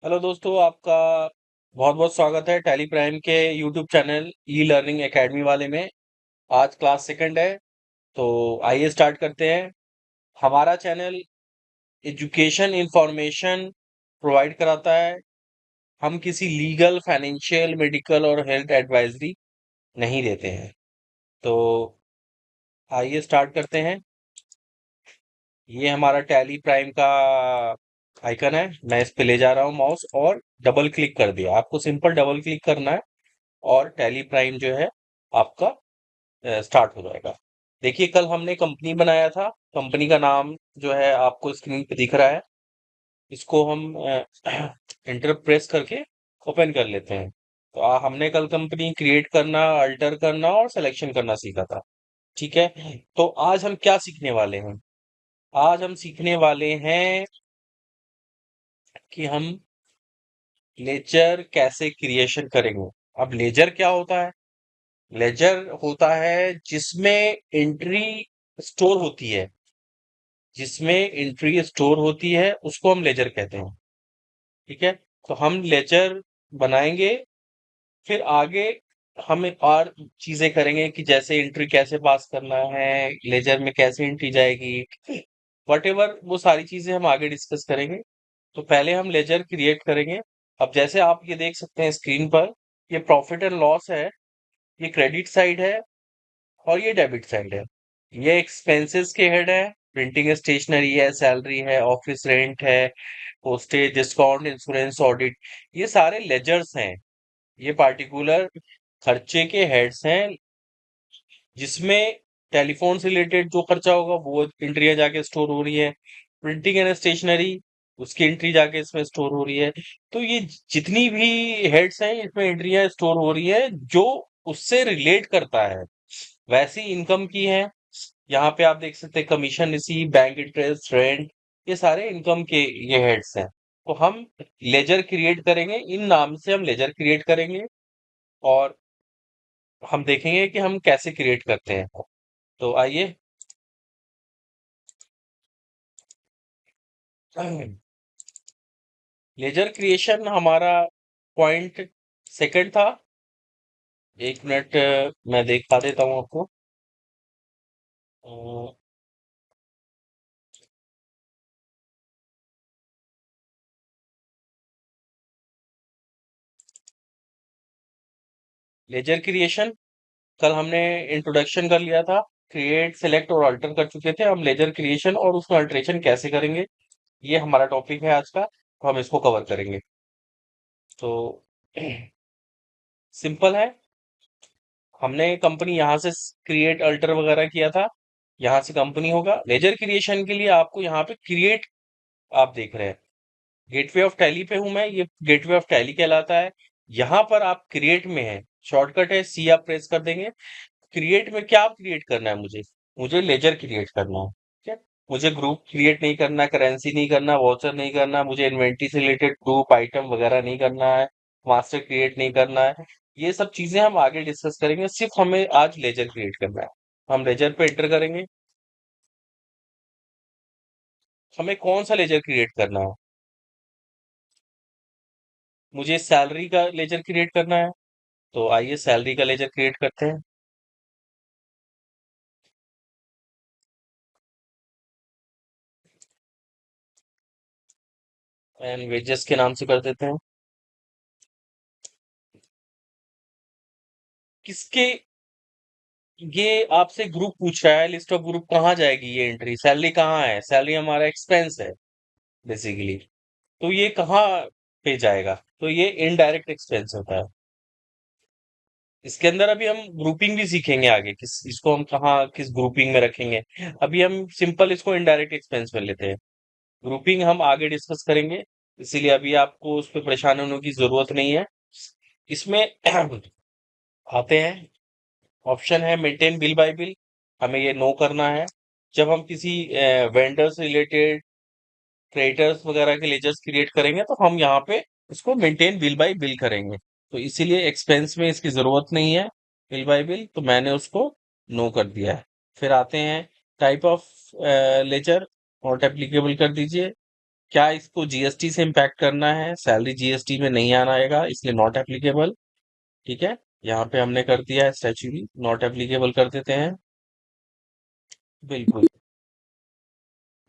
Hello दोस्तों, आपका बहुत बहुत स्वागत है टैली प्राइम के YouTube channel e learning academy वाले में। आज क्लास सेकंड है, तो आइए स्टार्ट करते हैं। हमारा चैनल एजुकेशन इंफॉर्मेशन प्रोवाइड कराता है। हम किसी लीगल, फाइनेंशियल, मेडिकल और हेल्थ एडवाइजरी नहीं देते हैं। तो आइए स्टार्ट करते हैं। ये हमारा टैली प्राइम का आइकन है। मैं इस पे ले जा रहा हूँ माउस और डबल क्लिक कर दिया। आपको सिंपल डबल क्लिक करना है और टैली प्राइम जो है आपका स्टार्ट हो जाएगा। देखिए, कल हमने कंपनी बनाया था। कंपनी का नाम जो है आपको स्क्रीन पे दिख रहा है। इसको हम इंटर प्रेस करके ओपन कर लेते हैं। तो हमने कल कंपनी क्रिएट करना, अल्टर करना और सिलेक्शन करना सीखा था। ठीक है। तो आज हम क्या सीखने वाले हैं? आज हम सीखने वाले हैं कि हम लेजर कैसे क्रिएशन करेंगे। अब लेजर क्या होता है? लेजर होता है जिसमें एंट्री स्टोर होती है। जिसमें एंट्री स्टोर होती है उसको हम लेजर कहते हैं। ठीक है। तो हम लेजर बनाएंगे, फिर आगे हम एक और चीजें करेंगे कि जैसे एंट्री कैसे पास करना है, लेजर में कैसे एंट्री जाएगी, वट एवर, वो सारी चीजें हम आगे डिस्कस करेंगे। तो पहले हम लेजर क्रिएट करेंगे। अब जैसे आप ये देख सकते हैं स्क्रीन पर, ये प्रॉफिट एंड लॉस है, ये क्रेडिट साइड है और ये डेबिट साइड है। ये एक्सपेंसेस के हेड है। प्रिंटिंग स्टेशनरी है, सैलरी है, ऑफिस रेंट है, पोस्टेज, डिस्काउंट, इंश्योरेंस, ऑडिट। ये सारे लेजर्स हैं। ये पार्टिकुलर खर्चे के हेड्स हैं, जिसमें टेलीफोन से रिलेटेड जो खर्चा होगा वो एंट्रियां जाके स्टोर हो रही है। प्रिंटिंग एंड स्टेशनरी, उसकी एंट्री जाके इसमें स्टोर हो रही है। तो ये जितनी भी हेड्स हैं इसमें एंट्रियां स्टोर हो रही है जो उससे रिलेट करता है। वैसी इनकम की है। यहाँ पे आप देख सकते हैं commission receive, bank interest, rent, ये सारे इनकम के ये हेड्स हैं। तो हम लेजर क्रिएट करेंगे, इन नाम से हम लेजर क्रिएट करेंगे और हम देखेंगे कि हम कैसे क्रिएट करते हैं। तो आइए। लेजर क्रिएशन हमारा पॉइंट सेकंड था। एक मिनट, मैं दिखा देता हूँ आपको। लेजर क्रिएशन कल हमने इंट्रोडक्शन कर लिया था। क्रिएट, सेलेक्ट और अल्टर कर चुके थे। हम लेजर क्रिएशन और उसका अल्टरेशन कैसे करेंगे, ये हमारा टॉपिक है आज का। तो हम इसको कवर करेंगे। तो सिंपल है। हमने कंपनी यहाँ से क्रिएट, अल्टर वगैरह किया था। यहाँ से कंपनी होगा। लेजर क्रिएशन के लिए आपको यहाँ पे क्रिएट, आप देख रहे हैं गेटवे ऑफ टैली पे हूं मैं। ये गेटवे ऑफ टैली कहलाता है। यहाँ पर आप क्रिएट में है, शॉर्टकट है सी, आप प्रेस कर देंगे। क्रिएट में क्या क्रिएट करना है? मुझे मुझे लेजर क्रिएट करना है। ठीक है। मुझे ग्रुप क्रिएट नहीं करना, करेंसी नहीं करना, वॉचर नहीं करना, मुझे इन्वेंट्री से रिलेटेड ग्रुप आइटम वगैरह नहीं करना है, मास्टर क्रिएट नहीं करना है। ये सब चीजें हम आगे डिस्कस करेंगे। सिर्फ हमें आज लेजर क्रिएट करना है। हम लेजर पे एंटर करेंगे। हमें कौन सा लेजर क्रिएट करना है? मुझे सैलरी का लेजर क्रिएट करना है। तो आइए सैलरी का लेजर क्रिएट करते हैं। एंड वेजेस के नाम से कर देते हैं। किसके, ये आपसे ग्रुप पूछ रहा है, लिस्ट ऑफ ग्रुप कहाँ जाएगी ये एंट्री? सैलरी कहाँ है? सैलरी हमारा एक्सपेंस है बेसिकली। तो ये कहाँ पे जाएगा? तो ये इनडायरेक्ट एक्सपेंस होता है। इसके अंदर अभी हम ग्रुपिंग भी सीखेंगे आगे, किस इसको हम कहाँ किस ग्रुपिंग में रखेंगे। अभी हम सिंपल इसको इनडायरेक्ट एक्सपेंस में लेते हैं। ग्रुपिंग हम आगे डिस्कस करेंगे, इसीलिए अभी आपको उस पर परेशान होने की जरूरत नहीं है। इसमें आते हैं। ऑप्शन है मेंटेन बिल बाय बिल, हमें ये नो करना है। जब हम किसी वेंडर से रिलेटेड, क्रेडिटर्स वगैरह के लेजर्स क्रिएट करेंगे तो हम यहाँ पे इसको मेंटेन बिल बाय बिल करेंगे। तो इसीलिए एक्सपेंस में इसकी जरूरत नहीं है, बिल बाय बिल, तो मैंने उसको नो कर दिया है। फिर आते हैं type of ledger, not applicable कर दीजिए। क्या इसको जीएसटी से इम्पैक्ट करना है? सैलरी जीएसटी में नहीं आना आएगा, इसलिए नॉट एप्लीकेबल। ठीक है, यहाँ पे हमने कर दिया है स्टैच्यूरी नॉट एप्लीकेबल कर देते हैं। बिल्कुल,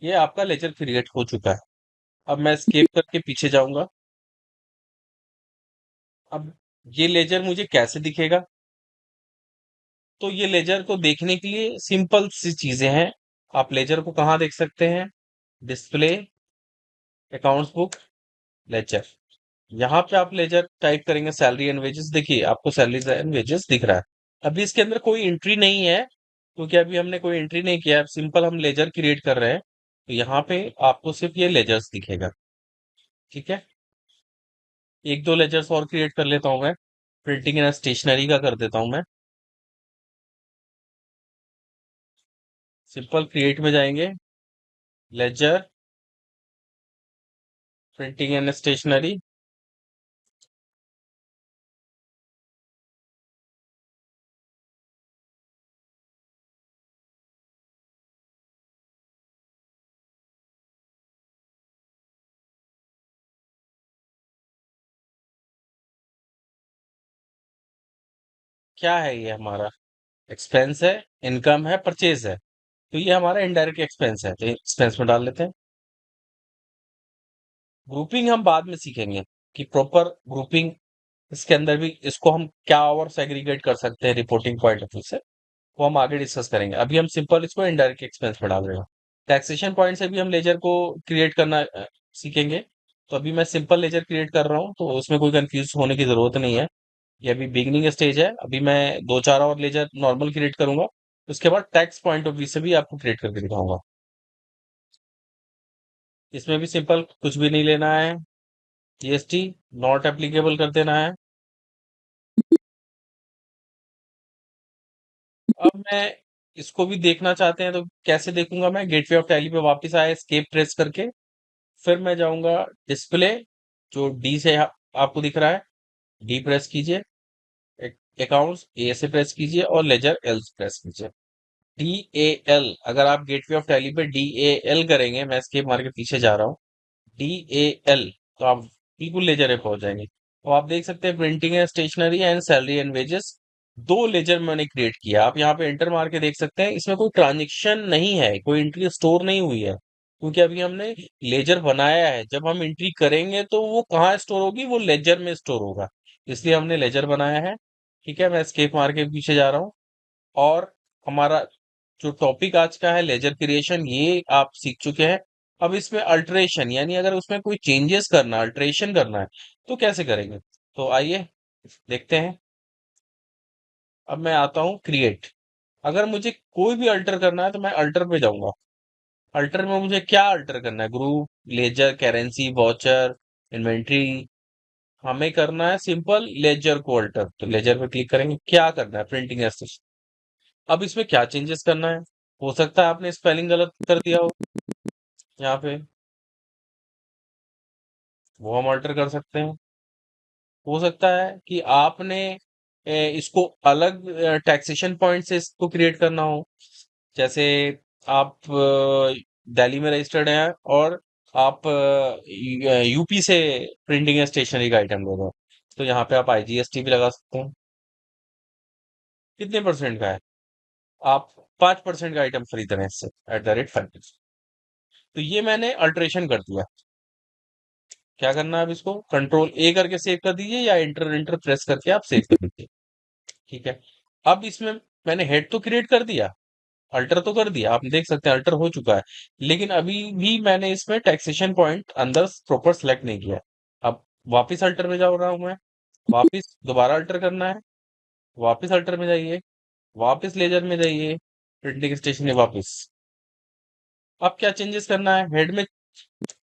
ये आपका लेजर क्रिएट हो चुका है। अब मैं स्केप करके पीछे जाऊंगा। अब ये लेजर मुझे कैसे दिखेगा? तो ये लेजर को देखने के लिए सिंपल सी चीजें हैं। आप लेजर को कहाँ देख सकते हैं? Display, accounts book, ledger. यहाँ पे आप लेजर टाइप करेंगे सैलरी एंड वेजेस, देखिए आपको सैलरी एंड वेजेस दिख रहा है। अभी इसके अंदर कोई एंट्री नहीं है, क्योंकि अभी हमने कोई एंट्री नहीं किया है, सिंपल हम लेजर क्रिएट कर रहे हैं। तो यहाँ पे आपको सिर्फ ये लेजर्स दिखेगा। ठीक है, एक दो लेजर्स और क्रिएट कर लेता हूँ मैं। प्रिंटिंग एंड स्टेशनरी का कर देता हूँ मैं। सिंपल क्रिएट में जाएंगे, लेजर, प्रिंटिंग एंड स्टेशनरी। क्या है ये? हमारा एक्सपेंस है, इनकम है, परचेज है। तो ये हमारा इनडायरेक्ट एक्सपेंस है, तो एक्सपेंस में डाल लेते हैं। ग्रुपिंग हम बाद में सीखेंगे कि प्रॉपर ग्रुपिंग इसके अंदर भी इसको हम क्या और सेग्रीगेट कर सकते हैं रिपोर्टिंग पॉइंट ऑफ व्यू से, वो हम आगे डिस्कस करेंगे। अभी हम सिंपल इसको इनडायरेक्ट एक्सपेंस में डाल रहे हैं। टैक्सेशन पॉइंट से भी हम लेजर को क्रिएट करना सीखेंगे। तो अभी मैं सिंपल लेजर क्रिएट कर रहा हूँ, तो उसमें कोई कंफ्यूज होने की जरूरत नहीं है। ये अभी बिगिनिंग स्टेज है, अभी मैं दो चार और लेजर नॉर्मल क्रिएट करूंगा। उसके बाद टैक्स पॉइंट ऑफ व्यू से भी आपको क्रिएट करके दिखाऊंगा। इसमें भी सिंपल कुछ भी नहीं लेना है, जीएसटी नॉट एप्लीकेबल कर देना है। अब मैं इसको भी देखना चाहते हैं तो कैसे देखूंगा? मैं गेटवे ऑफ टैली पे वापस आया, एस्केप प्रेस करके फिर मैं जाऊंगा डिस्प्ले, जो डी से आपको दिख रहा है, डी प्रेस कीजिए। अकाउंट्स ए से प्रेस कीजिए और लेजर एल से प्रेस कीजिए। डी ए एल, अगर आप गेटवे ऑफ टैली पे डी ए एल करेंगे, मैं एस्केप मार के पीछे जा रहा हूँ, डी ए एल, तो आप बिल्कुल लेजर पे पहुंच जाएंगे। तो आप देख सकते हैं printing and stationery and salary and wages, दो लेजर मैंने क्रिएट किया। आप यहाँ पे एंटर मार के देख सकते हैं, इसमें कोई ट्रांजेक्शन नहीं है, कोई एंट्री स्टोर नहीं हुई है, क्योंकि अभी हमने लेजर बनाया है। जब हम एंट्री करेंगे तो वो कहाँ स्टोर होगी? वो लेजर में स्टोर होगा, इसलिए हमने लेजर बनाया है। ठीक है, मैं स्केप मार के पीछे जा रहा हूँ। और हमारा जो टॉपिक आज का है लेजर क्रिएशन, ये आप सीख चुके हैं। अब इसमें अल्टरेशन, यानी अगर उसमें कोई चेंजेस करना, अल्टरेशन करना है, तो कैसे करेंगे? तो आइए देखते हैं। अब मैं आता हूँ क्रिएट। अगर मुझे कोई भी अल्टर करना है तो मैं अल्टर पे जाऊंगा। अल्टर में मुझे क्या अल्टर करना है? Group, ledger, currency, voucher, inventory. हमें करना है सिंपल लेजर को अल्टर, तो लेजर पे क्लिक करेंगे। क्या करना है? Printing station. अब इसमें क्या चेंजेस करना है? हो सकता है आपने स्पेलिंग गलत कर दिया हो यहाँ पे, वो हम अल्टर कर सकते हैं। हो सकता है कि आपने इसको अलग टैक्सेशन पॉइंट से इसको क्रिएट करना हो। जैसे आप दिल्ली में रजिस्टर्ड हैं और आप यूपी से प्रिंटिंग स्टेशनरी का आइटम ले रहे हो, तो यहाँ पे आप आईजीएसटी भी लगा सकते हैं। कितने परसेंट का है? आप 5% का आइटम खरीद रहे हैं इससे, @5%। तो ये मैंने अल्टरेशन कर दिया। क्या करना है? अब इसको कंट्रोल ए करके सेव कर दीजिए, या इंटर इंटर प्रेस करके आप सेव कर दीजिए। ठीक है, अब इसमें मैंने हेड तो क्रिएट कर दिया, अल्टर तो कर दिया, आप देख सकते हैं अल्टर हो चुका है। लेकिन अभी भी मैंने इसमें टैक्सेशन पॉइंट अंदर प्रॉपर सेलेक्ट नहीं किया। अब वापस अल्टर में जा रहा हूं मैं, वापस दोबारा अल्टर करना है, वापस अल्टर में जाइए, वापस लेजर में जाइए, प्रिंटिंग स्टेशन में वापस। अब क्या चेंजेस करना है? हेड में,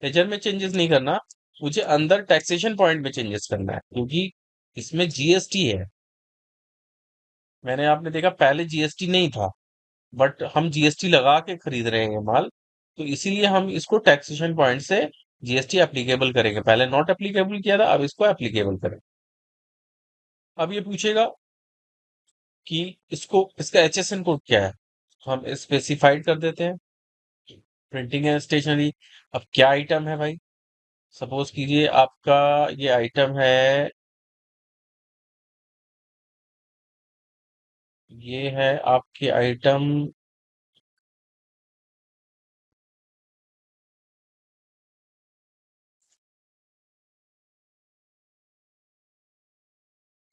लेजर में चेंजेस नहीं करना, मुझे अंदर टैक्सेशन पॉइंट में चेंजेस करना है, क्योंकि इसमें जीएसटी है। मैंने, आपने देखा पहले जीएसटी नहीं था, बट हम जीएसटी लगा के खरीद रहे हैं माल, तो इसीलिए हम इसको टैक्सेशन पॉइंट से जीएसटी एप्लीकेबल करेंगे। पहले नॉट एप्लीकेबल किया था, अब इसको एप्लीकेबल करें। अब ये पूछेगा कि इसको, इसका एचएसएन कोड क्या है, तो हम स्पेसिफाइड कर देते हैं। प्रिंटिंग है, स्टेशनरी। अब क्या आइटम है भाई? सपोज कीजिए आपका ये आइटम है, ये है आपके आइटम,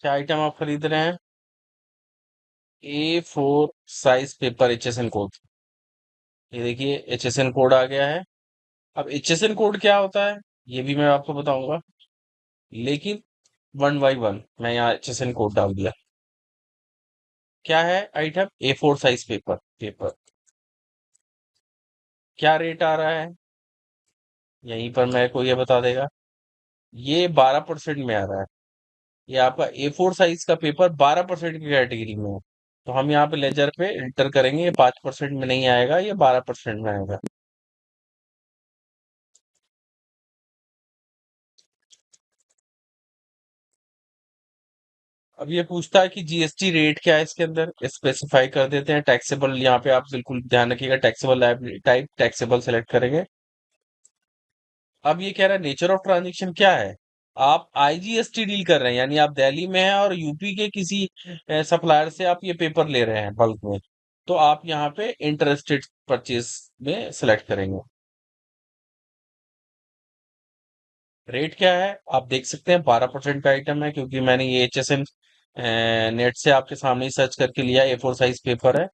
क्या आइटम आप खरीद रहे हैं? A4 size paper HSN code. ये देखिए HSN कोड आ गया है। अब HSN कोड क्या होता है ये भी मैं आपको बताऊंगा, लेकिन वन बाई वन मैं यहाँ HSN कोड डाल दिया। क्या है item? A4 size paper paper. क्या रेट आ रहा है यहीं पर मेरे को ये बता देगा। ये 12% में आ रहा है। ये आपका A4 साइज का पेपर 12% की कैटेगरी में है। तो हम यहाँ पे लेजर पे एंटर करेंगे, ये 5% में नहीं आएगा, ये 12% में आएगा। अब ये पूछता है कि जीएसटी रेट क्या है, इसके अंदर स्पेसिफाई कर देते हैं। टैक्सेबल, यहाँ पे आप बिल्कुल ध्यान रखिएगा, टैक्सेबल टाइप टैक्सेबल सेलेक्ट करेंगे। अब ये कह रहा है नेचर ऑफ ट्रांजेक्शन क्या है। आप आईजीएसटी डील कर रहे हैं, यानी आप दिल्ली में हैं और यूपी के किसी सप्लायर से आप ये पेपर ले रहे हैं बल्क में, तो आप यहाँ पे इंटरेस्टेड परचेज में सेलेक्ट करेंगे। रेट क्या है आप देख सकते हैं, 12% का आइटम है, क्योंकि मैंने ये HSN नेट से आपके सामने ही सर्च करके लिया। A4 साइज पेपर है,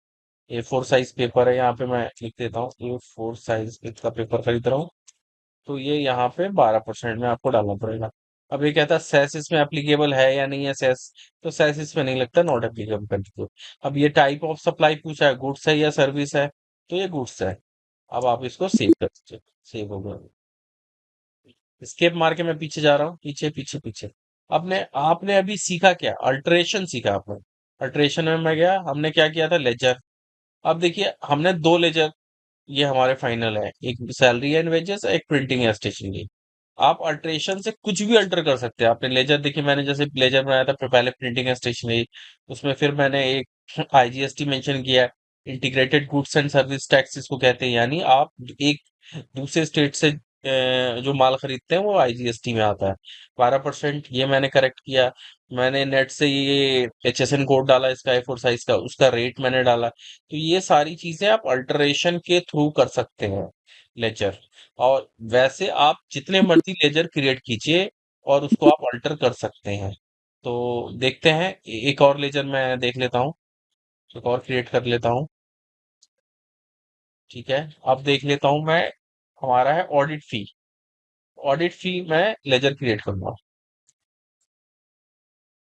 A4 साइज पेपर है, यहाँ पे मैं लिख देता हूँ A4 साइज का पेपर खरीद रहा हूँ। तो ये यहाँ पे 12% में आपको डालना पड़ेगा। अब ये कहता है सेस इसमें एप्लीकेबल है या नहीं है सेस, तो सेस इसमें नहीं लगता, नॉट एप्लीकेबल कर दीजिए। अब ये टाइप ऑफ सप्लाई पूछा है, गुड्स है या सर्विस है, तो ये गुड्स है। अब आप इसको सेव कर दीजिए। सेव हो गया। स्केप मार के मैं पीछे जा रहा हूँ, पीछे पीछे पीछे। आपने आपने अभी सीखा क्या? अल्टरेशन सीखा आपने। अल्टरेशन में मैं गया, हमने क्या किया था, लेजर। अब देखिए हमने दो लेजर, ये हमारे फाइनल है, एक सैलरी एंड वेजेस, एक प्रिंटिंग या स्टेशनरी। आप अल्टरेशन से कुछ भी अल्टर कर सकते हैं। आपने लेजर देखिए, मैंने जैसे लेजर बनाया था पहले प्रिंटिंग एंड स्टेशनरी, उसमें फिर मैंने एक आईजीएसटी मेंशन किया है, integrated goods and service tax इसको कहते हैं। यानी आप एक दूसरे स्टेट से जो माल खरीदते हैं वो आईजीएसटी में आता है। 12% ये मैंने करेक्ट किया। मैंने नेट से ये HSN कोड डाला इसका A4 साइज का, उसका रेट मैंने डाला। तो ये सारी चीजें आप अल्टरेशन के थ्रू कर सकते हैं लेजर। और वैसे आप जितने मर्जी लेजर क्रिएट कीजिए और उसको आप अल्टर कर सकते हैं। तो देखते हैं, एक और लेजर मैं देख लेता हूँ, एक और क्रिएट कर लेता हूँ। ठीक है, अब देख लेता हूँ मैं। हमारा है ऑडिट फी। ऑडिट फी मैं लेजर क्रिएट करूंगा।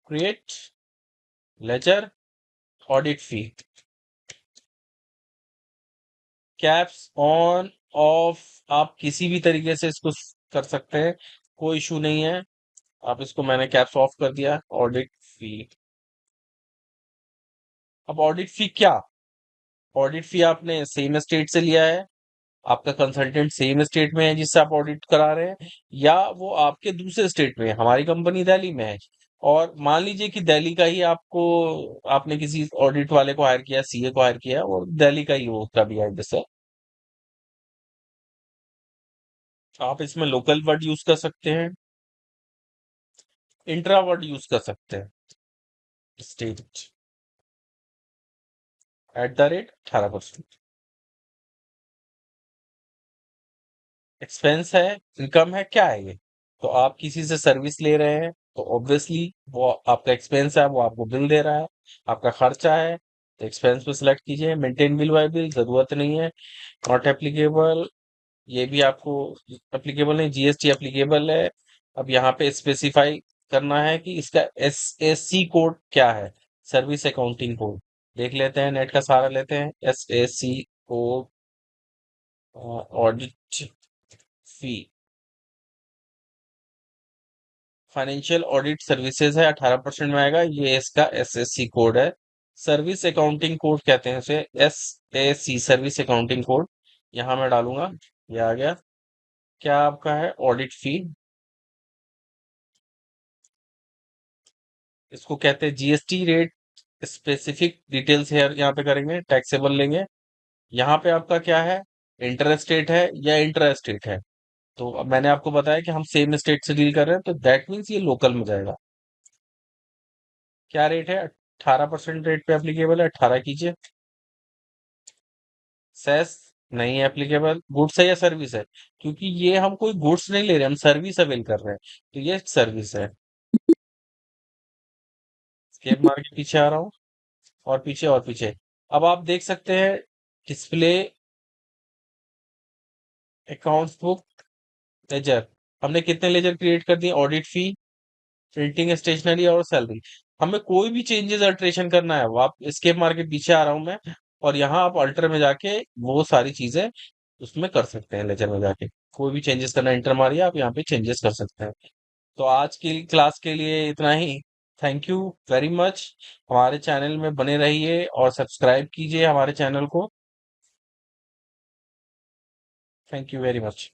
Create ledger audit fee. Caps on off आप किसी भी तरीके से इसको कर सकते हैं, कोई इशू नहीं है। आप इसको, मैंने कैप्स ऑफ कर दिया, ऑडिट फी। अब ऑडिट फी क्या? ऑडिट फी आपने सेम स्टेट से लिया है, आपका कंसल्टेंट सेम स्टेट में है जिससे आप ऑडिट करा रहे हैं, या वो आपके दूसरे स्टेट में है। हमारी कंपनी दिल्ली में है, और मान लीजिए कि दिल्ली का ही आपको, आपने किसी ऑडिट वाले को हायर किया, सीए को हायर किया, और दिल्ली का ही वो उसका भी एड्रेस है। आप इसमें लोकल वर्ड यूज कर सकते हैं, इंट्रा वर्ड यूज कर सकते हैं। स्टेट @ 18%। एक्सपेंस है, इनकम है, क्या है ये? तो आप किसी से सर्विस ले रहे हैं, तो ऑब्वियसली वो आपका एक्सपेंस है, वो आपको बिल दे रहा है, आपका खर्चा है। तो एक्सपेंस पे सिलेक्ट कीजिए। मेंटेन बिल बाय बिल जरूरत नहीं है, नॉट एप्लीकेबल। ये भी आपको एप्लीकेबल नहीं, जीएसटी एप्लीकेबल है। अब यहाँ पे स्पेसिफाई करना है कि इसका SAC कोड क्या है, सर्विस अकाउंटिंग कोड। देख लेते हैं, नेट का सहारा लेते हैं। SAC कोड, ऑडिट फी, फाइनेंशियल ऑडिट सर्विसेज है, 18% में आएगा। ये इसका SAC कोड है, सर्विस अकाउंटिंग कोड कहते हैं उसे, SAC सर्विस अकाउंटिंग कोड। यहाँ मैं डालूंगा, ये आ गया। क्या आपका है? ऑडिट फी। इसको कहते हैं जीएसटी रेट, स्पेसिफिक डिटेल्स है यहाँ पे करेंगे, टैक्सेबल लेंगे। यहाँ पे आपका क्या है? इंटर स्टेट है या इंट्रा स्टेट है। तो अब मैंने आपको बताया कि हम सेम स्टेट से डील कर रहे हैं, तो दैट मीन्स ये लोकल में जाएगा। क्या रेट है? 18% रेट पे एप्लीकेबल है, 18 कीजिए। सेस नहीं एप्लीकेबल। गुड्स है या सर्विस है? क्योंकि ये हम कोई गुड्स नहीं ले रहे, हम सर्विस अवेल कर रहे हैं, तो ये सर्विस है। स्केप मार के पीछे आ रहा हूँ, और पीछे और पीछे। अब आप देख सकते हैं डिस्प्ले, अकाउंट्स बुक, लेजर। हमने कितने लेजर क्रिएट कर दिए? ऑडिट फी, प्रिंटिंग स्टेशनरी और सैलरी। हमें कोई भी चेंजेस अल्टरेशन करना है, वो आप स्केप मार के पीछे आ रहा हूं मैं, और यहाँ आप अल्टर में जाके वो सारी चीजें उसमें कर सकते हैं, लेजर में जाके कोई भी चेंजेस करना, इंटर मारिए, आप यहाँ पे चेंजेस कर सकते हैं। तो आज की क्लास के लिए इतना ही। Thank you very much. हमारे चैनल में बने रहिए और सब्सक्राइब कीजिए हमारे चैनल को। Thank you very much.